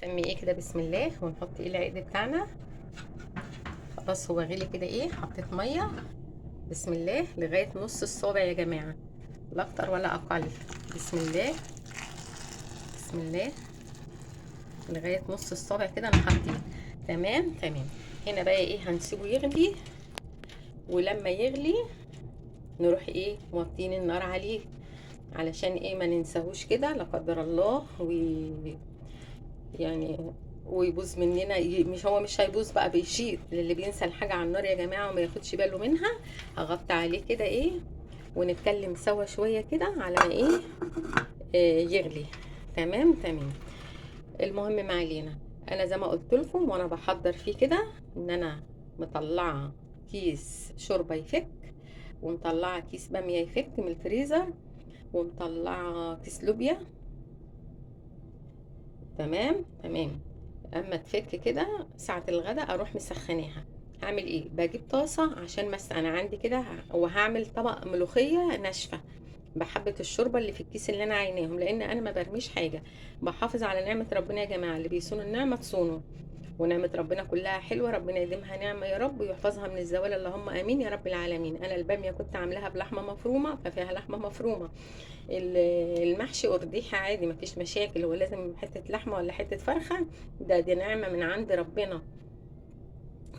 نسمي ايه كده، بسم الله، ونحط ايه العقد بتاعنا. خلاص هو غلي كده، ايه حطيت ميه. بسم الله لغايه نص الصابع يا جماعه، لا اكتر ولا اقل. بسم الله، بسم الله، لغايه نص الصابع كده انا حاطين. تمام تمام. هنا بقى ايه، هنسيبه يغلي، ولما يغلي نروح ايه موطين النار عليه، علشان ايه ما ننساهوش كده لا قدر الله يعني ويبوظ مننا. مش هو مش هيبوظ بقى، بيشيط للي بينسى الحاجة على النار يا جماعة وما ياخدش باله منها. هغطي عليه كده ايه، ونتكلم سوا شوية كده على ما ايه يغلي. تمام تمام. المهم ما علينا. انا زي ما قلت لكم وانا بحضر فيه كده، ان انا مطلعه كيس شوربه يفك، ومطلعه كيس باميه يفك من الفريزر، ومطلعه كيس لوبيا. تمام تمام. اما تفك كده ساعة الغداء اروح مسخناها. هعمل ايه، بجيب طاسة عشان انا عندي كده، وهعمل طبق ملوخية ناشفة بحبة الشوربة اللي في الكيس اللي انا عيناهم، لان انا ما برميش حاجة. بحافظ على نعمة ربنا يا جماعة، اللي بيصون النعمة تصونه. ونعمة ربنا كلها حلوة، ربنا يديمها نعمة يا رب، ويحفظها من الزوال اللهم امين يا رب العالمين. انا البامية كنت عاملاها بلحمة مفرومة، ففيها لحمة مفرومة. المحشي أرضيحي عادي مفيش مشاكل، هو لازم حتة لحمة ولا حتة فرخة؟ دي نعمة من عند ربنا.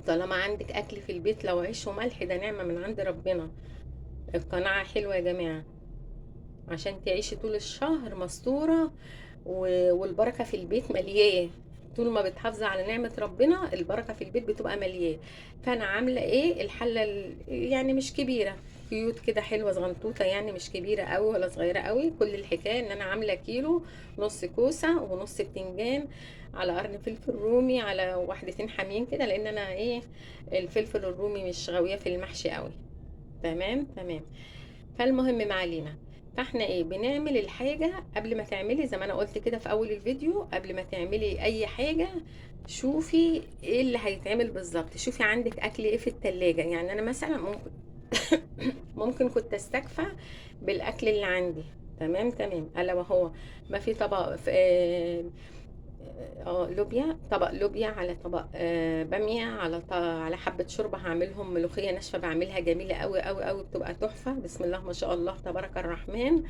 طالما عندك أكل في البيت لو عيش وملح، ده نعمة من عند ربنا. القناعة حلوة يا جماعة، عشان تعيشي طول الشهر مستورة، والبركة في البيت ملياه. طول ما بتحافظي على نعمة ربنا البركة في البيت بتبقى ملياه. فأنا عاملة ايه الحلة يعني مش كبيرة، كيوت كده حلوة صغنطوطة، يعني مش كبيرة قوي ولا صغيرة قوي. كل الحكاية ان انا عاملة كيلو، نص كوسة ونص بتنجان، على قرن فلفل رومي، على واحدتين حامين كده، لان انا ايه الفلفل الرومي مش غاوية في المحشي قوي. تمام تمام. فالمهم ما علينا. فاحنا ايه بنعمل الحاجة قبل ما تعملي، زي ما انا قلت كده في اول الفيديو، قبل ما تعملي اي حاجة شوفي ايه اللي هيتعمل بالظبط. شوفي عندك اكل ايه في التلاجة. يعني انا مثلا ممكن ممكن كنت استكفى بالاكل اللي عندي. تمام تمام. الا وهو ما في طبق لوبيا، طبق لوبيا على طبق باميه، على على حبه شوربه، هعملهم ملوخيه ناشفه بعملها جميله قوي قوي قوي، بتبقى تحفه. بسم الله ما شاء الله تبارك الرحمن.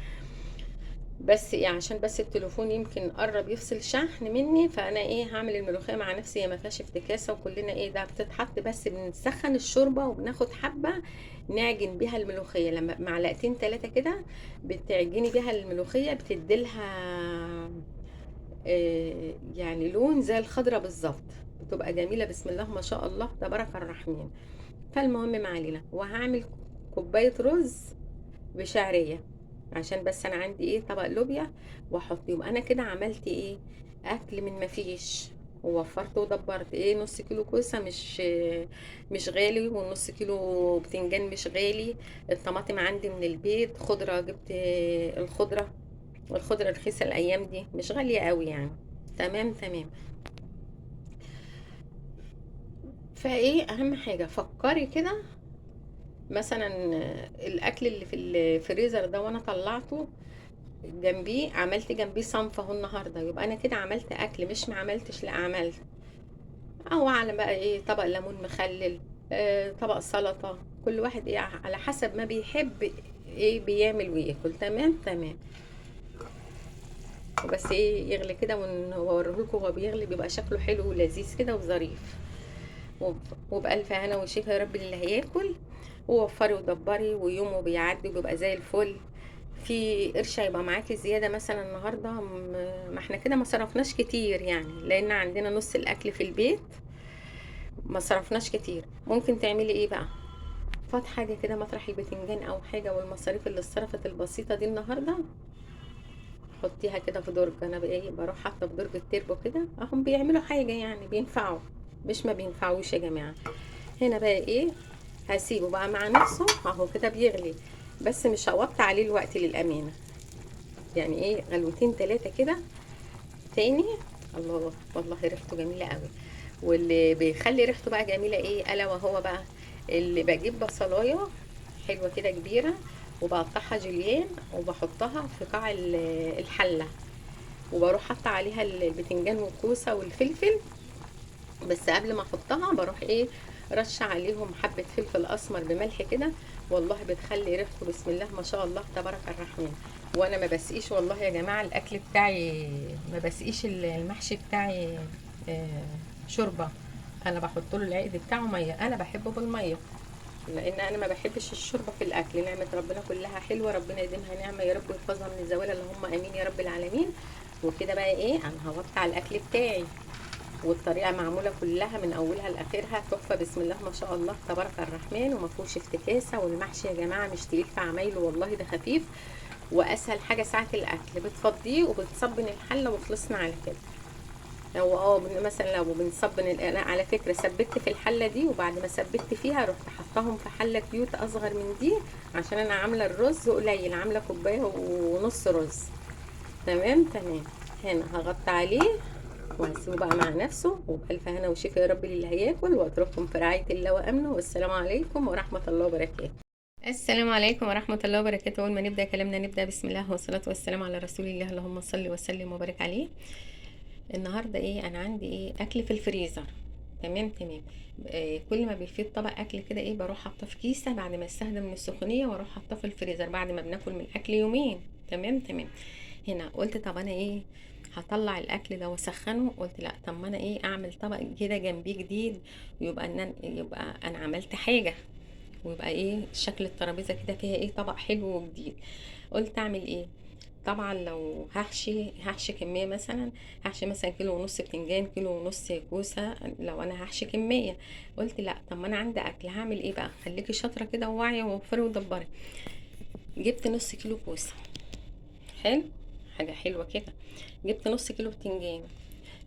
بس ايه عشان بس التليفون يمكن قرب يفصل شحن مني، فانا ايه هعمل الملوخيه مع نفسي، هي ما فيهاش افتكاسه، وكلنا ايه ده بتتحط، بس بنسخن الشوربه وبناخد حبه نعجن بيها الملوخيه. لما معلقتين ثلاثه كده بتعجني بيها الملوخيه، بتديلها يعني لون زي الخضرة بالظبط، بتبقى جميلة. بسم الله ما شاء الله تبارك الرحمن. فالمهم ما علينا، وهعمل كوباية رز بشعرية، عشان بس انا عندي ايه طبق لوبيا واحط. يبقى انا كده عملت ايه، اكل من ما فيش، ووفرت ودبرت. ايه نص كيلو كوسه مش غالي، ونص كيلو بتنجان مش غالي. الطماطم عندي من البيت، خضره جبت الخضره، والخضره رخيصه الايام دي مش غاليه قوي يعني. تمام تمام. فايه اهم حاجه فكري كده، مثلا الاكل اللي في الفريزر ده وانا طلعته جنبيه، عملت جنبيه صنف اهو النهارده، يبقى انا كده عملت اكل، مش ما عملتش، لا عملت. او على بقى ايه طبق ليمون مخلل، طبق سلطه، كل واحد ايه على حسب ما بيحب ايه بيعمل وياكل. تمام تمام. وبس ايه يغلي كده ونوريهولكم وهو بيغلي، بيبقى شكله حلو ولذيذ كده وظريف. وبألف هنا وشفا يا رب اللي هياكل. ووفري ودبري، ويومه بيعدي وبيبقى زي الفل. في قرش هيبقى معاكي زيادة مثلا النهاردة، ما احنا كده ما صرفناش كتير يعني، لان عندنا نص الاكل في البيت، ما صرفناش كتير. ممكن تعملي ايه بقى، فات حاجة كده مطرح البتنجان او حاجة، والمصاريف اللي اتصرفت البسيطة دي النهاردة حطيها كده في درج. انا بقى ايه بروح حاطه في درج التربو كده، اهم بيعملوا حاجة يعني بينفعوا، مش ما بينفعوش يا جماعة. هنا بقى ايه هسيبه بقى مع نفسه اهو كده بيغلي، بس مش هوطي عليه الوقت للأمانة، يعني ايه غلوتين تلاتة كده تاني. الله والله ريحته جميلة قوي. واللي بيخلي ريحته بقى جميلة ايه الا وهو بقى، اللي بجيب بصلاية حلوة كده كبيرة، وبقطعها جوليان، وبحطها في قاع الحلة، وبروح حاطه عليها البتنجان والكوسه والفلفل. بس قبل ما احطها بروح ايه، رش عليهم حبه فلفل اسمر بملح كده. والله بتخلي ريحته بسم الله ما شاء الله تبارك الرحمن. وانا ما بسقيش والله يا جماعه الاكل بتاعي، ما بسقيش المحشي بتاعي شوربه. انا بحط له العقد بتاعه ميه، انا بحبه بالميه، لان انا ما بحبش الشوربه في الاكل. نعمه ربنا كلها حلوه، ربنا يديمها نعمه يا رب ويحفظها من الزوال، اللهم امين يا رب العالمين. وكده بقى ايه، انا هوطي على الاكل بتاعي، والطريقه معموله كلها من اولها لاخرها تحفه بسم الله ما شاء الله تبارك الرحمن، وما فيهوش افتكاسه. والمحشي يا جماعه مش تقيل في عمايله والله، ده خفيف. واسهل حاجه ساعه الاكل بتفضيه وبتصبن الحله وخلصنا على كده. لو مثلا لو بنصبن انا على فكره ثبت في الحله دي، وبعد ما ثبت فيها رحت حطاهم في حله كيوت اصغر من دي، عشان انا عامله الرز قليل، عامله كوبايه ونص رز. تمام تمام. هنا هغطي عليه وهسيبه بقى مع نفسه، وبألف هنا وشفا يا رب للي هياكل، واترككم في رعايه الله وامنه، والسلام عليكم ورحمه الله وبركاته. السلام عليكم ورحمة الله وبركاته. أول ما نبدأ كلامنا نبدأ بسم الله والصلاة والسلام على رسول الله، اللهم صل وسلم وبارك عليه. النهاردة ايه، أنا عندي ايه أكل في الفريزر. تمام تمام. كل ما بيفيض طبق أكل كده ايه بروح حاطاه في كيسة بعد ما استخدم من السخونية، واروح حاطاه في الفريزر بعد ما بناكل من الأكل يومين. تمام تمام. هنا قلت طب أنا ايه، هطلع الأكل ده وأسخنه. قلت لا، طب ما أنا ايه أعمل طبق كده جنبيه جديد، يبقى أنا عملت حاجة، ويبقى ايه شكل الترابيزه كده فيها ايه طبق حلو وجديد. قلت اعمل ايه، طبعا لو هحشي كميه مثلا، هحشي مثلا كيلو ونص بتنجان، كيلو ونص كوسه، لو انا هحشي كميه. قلت لا، طب ما انا عندي اكل هعمل ايه بقى، خليكي شاطره كده وواعيه ووفري ودبري. جبت نص كيلو كوسه، حلو، حاجه حلوه كده. جبت نص كيلو بتنجان.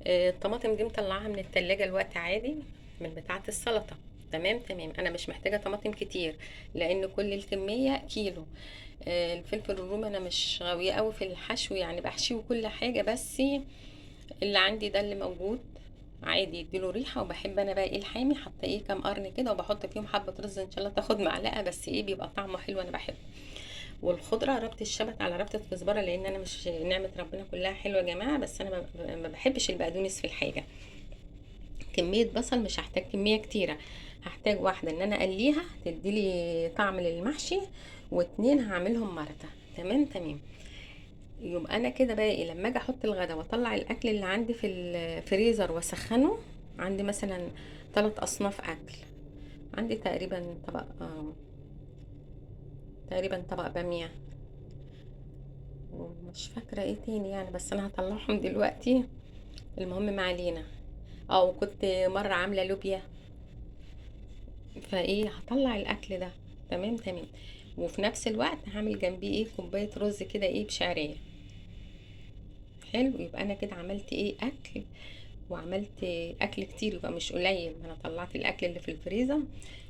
الطماطم دي مطلعاها من التلاجة الوقت عادي، من بتاعة السلطة. تمام تمام. انا مش محتاجة طماطم كتير، لان كل الكمية كيلو. الفلفل الرومي انا مش غاوية قوي في الحشو، يعني بحشيه وكل حاجة، بس اللي عندي ده اللي موجود عادي يديله ريحة. وبحب انا بقى ايه الحامي، حاطه ايه كام قرن كده، وبحط فيهم حبة رز ان شاء الله تاخد معلقة، بس ايه بيبقى طعمه حلو انا بحبه. والخضره ربط الشبت على ربطه كزبره، لان انا مش، نعمه ربنا كلها حلوه يا جماعه، بس انا ما بحبش البقدونس في الحاجه. كميه بصل مش هحتاج كميه كتيره، هحتاج واحده ان انا اقليها تديلي طعم للمحشي، واتنين هعملهم مرته. تمام تمام. يبقى انا كده بقى ايه، لما اجي احط الغدا واطلع الاكل اللي عندي في الفريزر واسخنه، عندي مثلا 3 اصناف اكل. عندي تقريبا طبق باميه، ومش فاكرة ايه تاني يعني، بس انا هطلعهم دلوقتي. المهم ما علينا. او كنت مرة عاملة لوبيا، فايه هطلع الاكل ده. تمام تمام. وفي نفس الوقت هعمل جنبيه ايه كوباية رز كده ايه بشعرية. حلو، يبقى انا كده عملت ايه اكل، وعملت اكل كتير، يبقى مش قليل. انا طلعت الاكل اللي في الفريزر،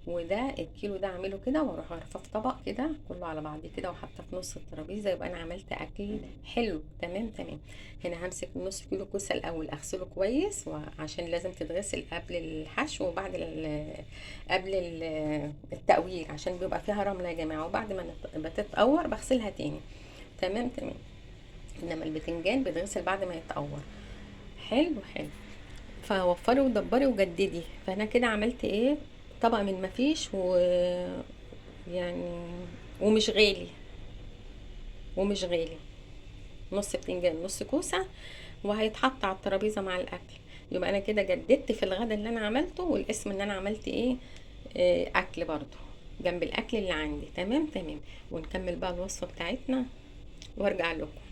وده الكيلو ده اعمله كده، واروح عارفاه في طبق كده كله على بعض كده، وحاطه في نص الترابيزه، يبقى انا عملت اكل حلو. تمام تمام. هنا همسك نص كيلو كوسه الاول اغسله كويس، وعشان لازم تتغسل قبل الحشو وبعد قبل التقوير، عشان بيبقى فيها رمله يا جماعه، وبعد ما تتقور بغسلها تاني. تمام تمام. انما البتنجان بيتغسل بعد ما يتقور. حلو حلو. فوفري ودبري وجددي. فانا كده عملت ايه، طبق من مفيش يعني ومش غالي، ومش غالي. نص بتنجان نص كوسه، وهيتحط على الترابيزه مع الاكل. يبقى انا كده جددت في الغدا اللي انا عملته، والاسم ان انا عملت ايه، اكل برضو جنب الاكل اللي عندي. تمام تمام. ونكمل بقى الوصفه بتاعتنا وارجع لكم.